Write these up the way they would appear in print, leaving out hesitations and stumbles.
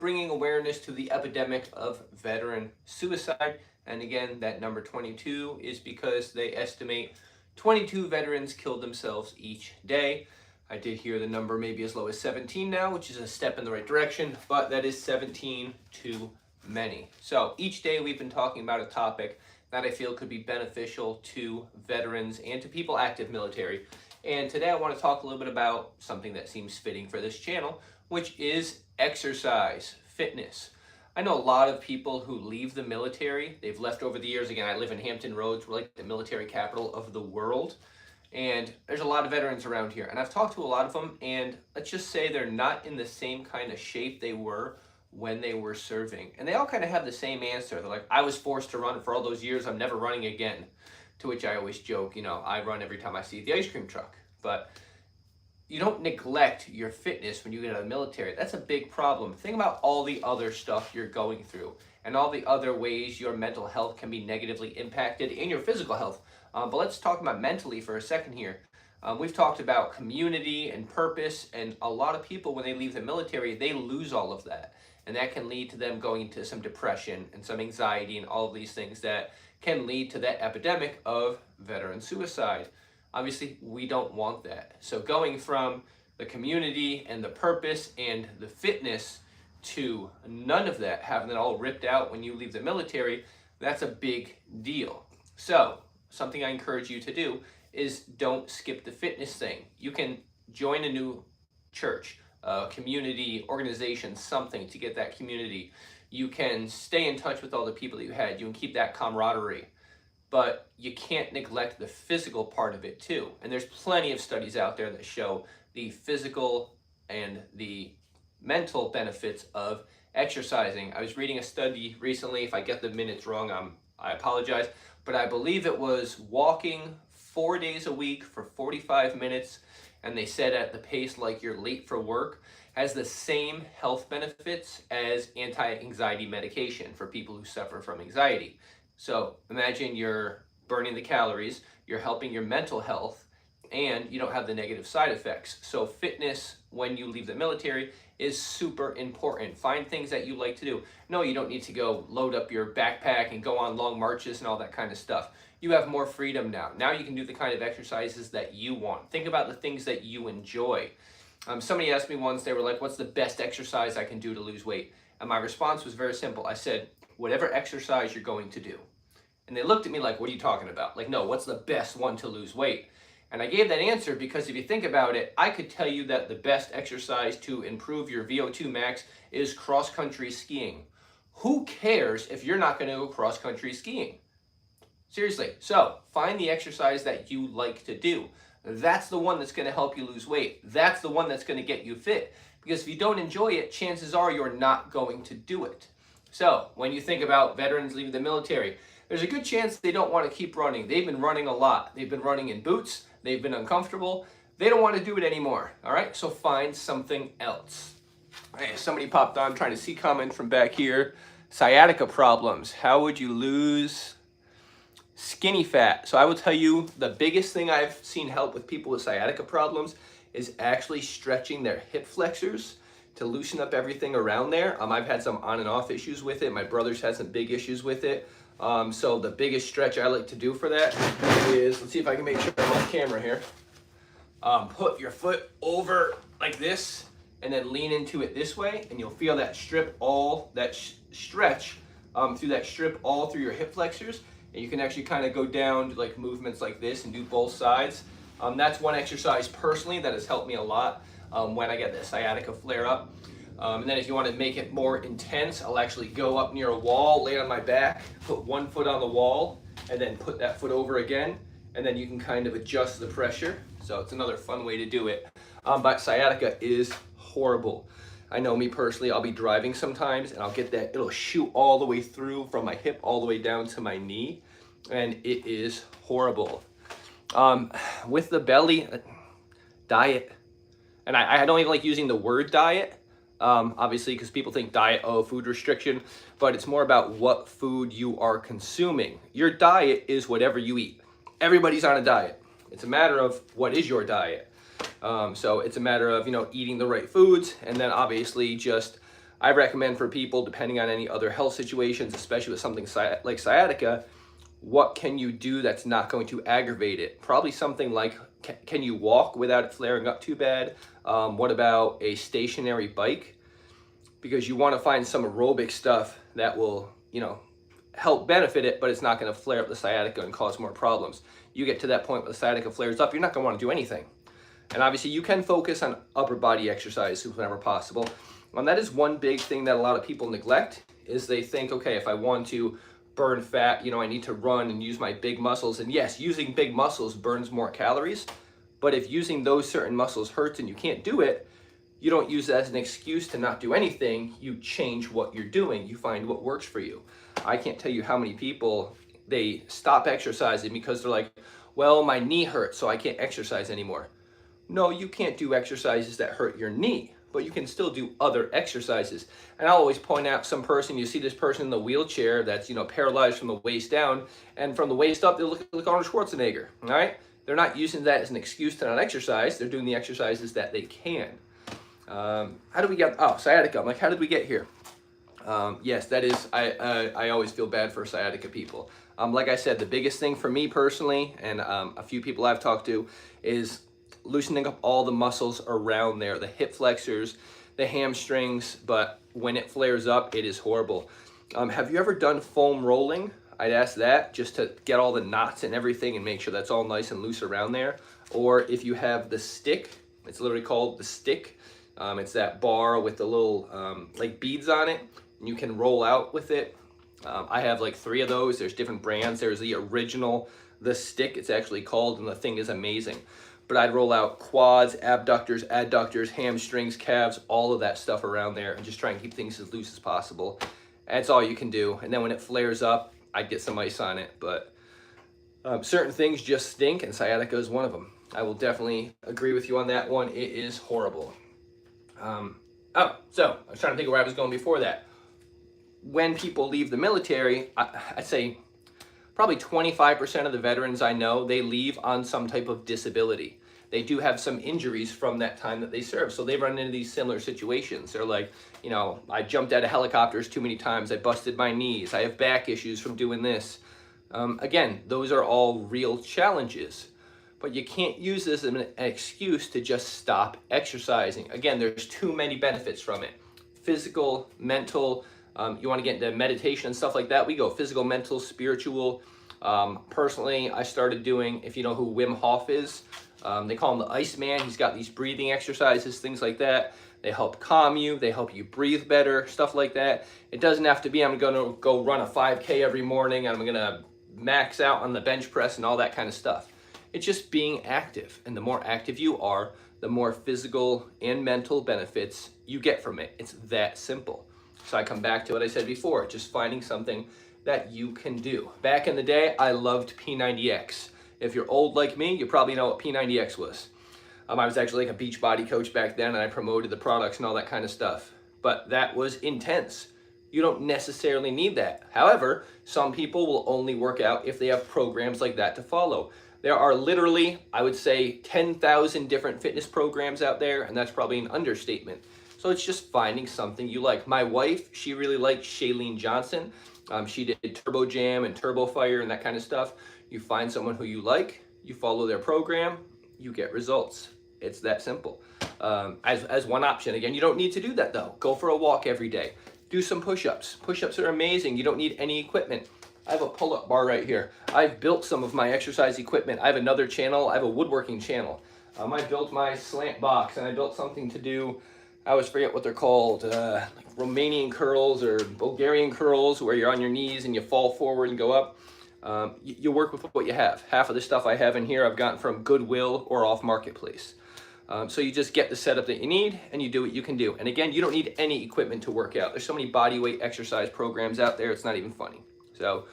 bringing awareness to the epidemic of veteran suicide. And again, that number 22 is because they estimate 22 veterans killed themselves each day. I did hear the number maybe as low as 17 now, which is a step in the right direction, but that is 17 too many. So each day we've been talking about a topic that I feel could be beneficial to veterans and to people active military. And today I want to talk a little bit about something that seems fitting for this channel, which is exercise, fitness. I know a lot of people who leave the military. They've left over the years. Again, I live in Hampton Roads. We're like the military capital of the world. And there's a lot of veterans around here. And I've talked to a lot of them, and let's just say they're not in the same kind of shape they were when they were serving. And they all kind of have the same answer. They're like, I was forced to run for all those years. I'm never running again. To which I always joke, I run every time I see the ice cream truck. But you don't neglect your fitness when you get out of the military. That's a big problem. Think about all the other stuff you're going through and all the other ways your mental health can be negatively impacted and your physical health. But let's talk about mentally for a second here. We've talked about community and purpose, and a lot of people, when they leave the military, they lose all of that. And that can lead to them going into some depression and some anxiety and all of these things that can lead to that epidemic of veteran suicide. Obviously, we don't want that. So going from the community and the purpose and the fitness to none of that, having it all ripped out when you leave the military, that's a big deal. So something I encourage you to do is don't skip the fitness thing. You can join a new church, community, organization, something to get that community. You can stay in touch with all the people that you had. You can keep that camaraderie. But you can't neglect the physical part of it too. And there's plenty of studies out there that show the physical and the mental benefits of exercising. I was reading a study recently. If I get the minutes wrong, I apologize. But I believe it was walking 4 days a week for 45 minutes. And they said at the pace like you're late for work has the same health benefits as anti-anxiety medication for people who suffer from anxiety. So imagine you're burning the calories, you're helping your mental health, and you don't have the negative side effects. So fitness when you leave the military is super important. Find things that you like to do. No, you don't need to go load up your backpack and go on long marches and all that kind of stuff. You have more freedom now. Now you can do the kind of exercises that you want. Think about the things that you enjoy. Somebody asked me once, they were like, what's the best exercise I can do to lose weight? And my response was very simple. I said, whatever exercise you're going to do. And they looked at me like, what are you talking about? Like, no, what's the best one to lose weight? And I gave that answer because if you think about it, I could tell you that the best exercise to improve your VO2 max is cross-country skiing. Who cares if you're not going to go cross-country skiing? Seriously. So find the exercise that you like to do. That's the one that's going to help you lose weight. That's the one that's going to get you fit. Because if you don't enjoy it, chances are you're not going to do it. So when you think about veterans leaving the military, there's a good chance they don't want to keep running. They've been running a lot. They've been running in boots. They've been uncomfortable. They don't want to do it anymore. All right, so find something else. Hey, somebody popped on trying to see comment from back here. Sciatica problems. How would you lose skinny fat? So I will tell you the biggest thing I've seen help with people with sciatica problems is actually stretching their hip flexors to loosen up everything around there. I've had some on and off issues with it. My brother's had some big issues with it. So the biggest stretch I like to do for that is, let's see if I can make sure I'm on camera here. Put your foot over like this and then lean into it this way, and you'll feel that strip all, that stretch through that strip all through your hip flexors. And you can actually kind of go down to like movements like this and do both sides. That's one exercise personally that has helped me a lot when I get the sciatica flare up. And then if you want to make it more intense, I'll actually go up near a wall, lay on my back, put one foot on the wall, and then put that foot over again. And then you can kind of adjust the pressure. So it's another fun way to do it. But sciatica is horrible. I know me personally, I'll be driving sometimes and I'll get that, it'll shoot all the way through from my hip all the way down to my knee. And it is horrible. With the belly, diet. And I don't even like using the word diet. Obviously, because people think diet, oh, food restriction, but it's more about what food you are consuming. Your diet is whatever you eat. Everybody's on a diet. It's a matter of what is your diet. So it's a matter of, eating the right foods, and then obviously just I recommend for people, depending on any other health situations, especially with something like sciatica, what can you do that's not going to aggravate it? Probably something like, can you walk without it flaring up too bad? What about a stationary bike? Because you want to find some aerobic stuff that will, help benefit it, but it's not going to flare up the sciatica and cause more problems. You get to that point where the sciatica flares up, you're not going to want to do anything. And obviously you can focus on upper body exercise whenever possible. And that is one big thing that a lot of people neglect, is they think, okay, if I want to burn fat, I need to run and use my big muscles. And yes, using big muscles burns more calories, but if using those certain muscles hurts and you can't do it, you don't use that as an excuse to not do anything. You change what you're doing. You find what works for you. I can't tell you how many people, they stop exercising because they're like, well, my knee hurts, so I can't exercise anymore. No, you can't do exercises that hurt your knee, but you can still do other exercises. And I'll always point out some person, you see this person in the wheelchair that's, paralyzed from the waist down, and from the waist up, they look like Arnold Schwarzenegger, all right? They're not using that as an excuse to not exercise. They're doing the exercises that they can. How do we get, sciatica. I'm like, how did we get here? Yes, that is, I always feel bad for sciatica people. Like I said, the biggest thing for me personally, and a few people I've talked to, is loosening up all the muscles around there, the hip flexors, the hamstrings, but when it flares up, it is horrible. Have you ever done foam rolling? I'd ask that just to get all the knots and everything and make sure that's all nice and loose around there. Or if you have the stick, it's literally called the stick. It's that bar with the little like beads on it, and you can roll out with it. I have like 3 of those. There's different brands. There's the original, the stick, it's actually called, and the thing is amazing. But I'd roll out quads, abductors, adductors, hamstrings, calves, all of that stuff around there, and just try and keep things as loose as possible. That's all you can do. And then when it flares up, I'd get some ice on it. But certain things just stink, and sciatica is one of them. I will definitely agree with you on that one. It is horrible. So I was trying to think of where I was going before that. When people leave the military, I'd say probably 25% of the veterans I know, they leave on some type of disability. They do have some injuries from that time that they served. So they run into these similar situations. They're like, I jumped out of helicopters too many times. I busted my knees. I have back issues from doing this. Again, those are all real challenges. But you can't use this as an excuse to just stop exercising. Again, there's too many benefits from it. Physical, mental, you want to get into meditation and stuff like that, we go physical, mental, spiritual. Personally, I started doing, if you know who Wim Hof is, they call him the Iceman. He's got these breathing exercises, things like that. They help calm you. They help you breathe better, stuff like that. It doesn't have to be, I'm going to go run a 5K every morning, and I'm going to max out on the bench press and all that kind of stuff. It's just being active, and the more active you are, the more physical and mental benefits you get from it. It's that simple. So I come back to what I said before, just finding something that you can do. Back in the day, I loved P90X. If you're old like me, you probably know what P90X was. I was actually like a beach body coach back then, and I promoted the products and all that kind of stuff. But that was intense. You don't necessarily need that. However, some people will only work out if they have programs like that to follow. There are literally, I would say, 10,000 different fitness programs out there, and that's probably an understatement. So it's just finding something you like. My wife, she really likes Shailene Johnson. She did Turbo Jam and Turbo Fire and that kind of stuff. You find someone who you like, you follow their program, you get results. It's that simple. As one option. Again, you don't need to do that though. Go for a walk every day. Do some push-ups. Push-ups are amazing. You don't need any equipment. I have a pull-up bar right here. I've built some of my exercise equipment. I have another channel. I have a woodworking channel. I built my slant box, and I built something to do, I always forget what they're called, like Romanian curls or Bulgarian curls, where you're on your knees and you fall forward and go up. You work with what you have. Half of the stuff I have in here I've gotten from Goodwill or off Marketplace. So you just get the setup that you need, and you do what you can do. And again, you don't need any equipment to work out. There's so many body weight exercise programs out there, it's not even funny. So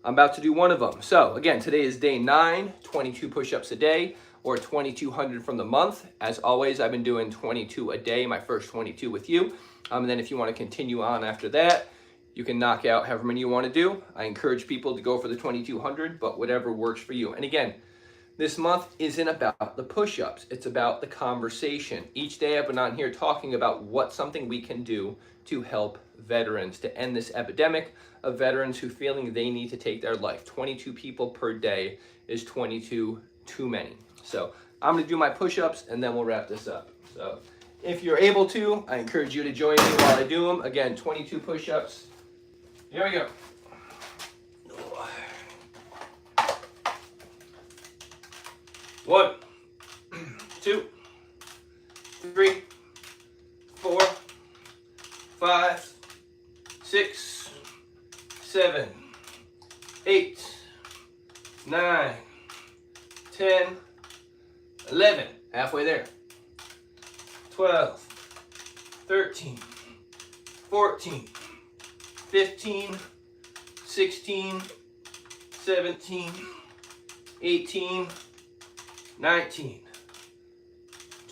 I'm about to do one of them. So again, today is day 9, 22 push-ups a day, or 2,200 from the month. As always, I've been doing 22 a day, my first 22 with you. And then if you want to continue on after that, you can knock out however many you want to do. I encourage people to go for the 2,200, but whatever works for you. And again, This month isn't about the push-ups, it's about the conversation. Each day I've been on here talking about what's something we can do to help veterans, to end this epidemic of veterans who feeling they need to take their life. 22 people per day is 22 too many. So I'm gonna do my push-ups and then we'll wrap this up. So if you're able to, I encourage you to join me while I do them. Again, 22 push-ups. Here we go. 1, 2, 3, 4, 5, 6, 7, 8, 9, 10, 11, halfway there. 12, 13, 14, 15, 16, 17, 18, 19,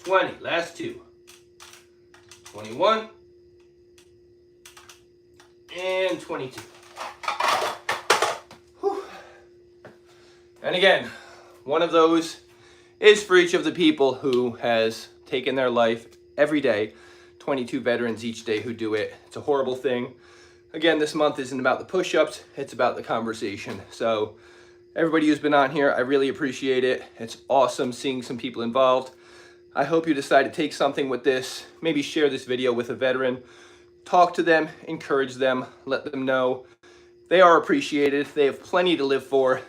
20, last 2, 21, and 22. Whew. And again, one of those is for each of the people who has taken their life every day. 22 veterans each day who do it. It's a horrible thing. Again, this month isn't about the push-ups, it's about the conversation. So everybody who's been on here, I really appreciate it. It's awesome seeing some people involved. I hope you decide to take something with this. Maybe share this video with a veteran. Talk to them, encourage them, let them know they are appreciated. They have plenty to live for.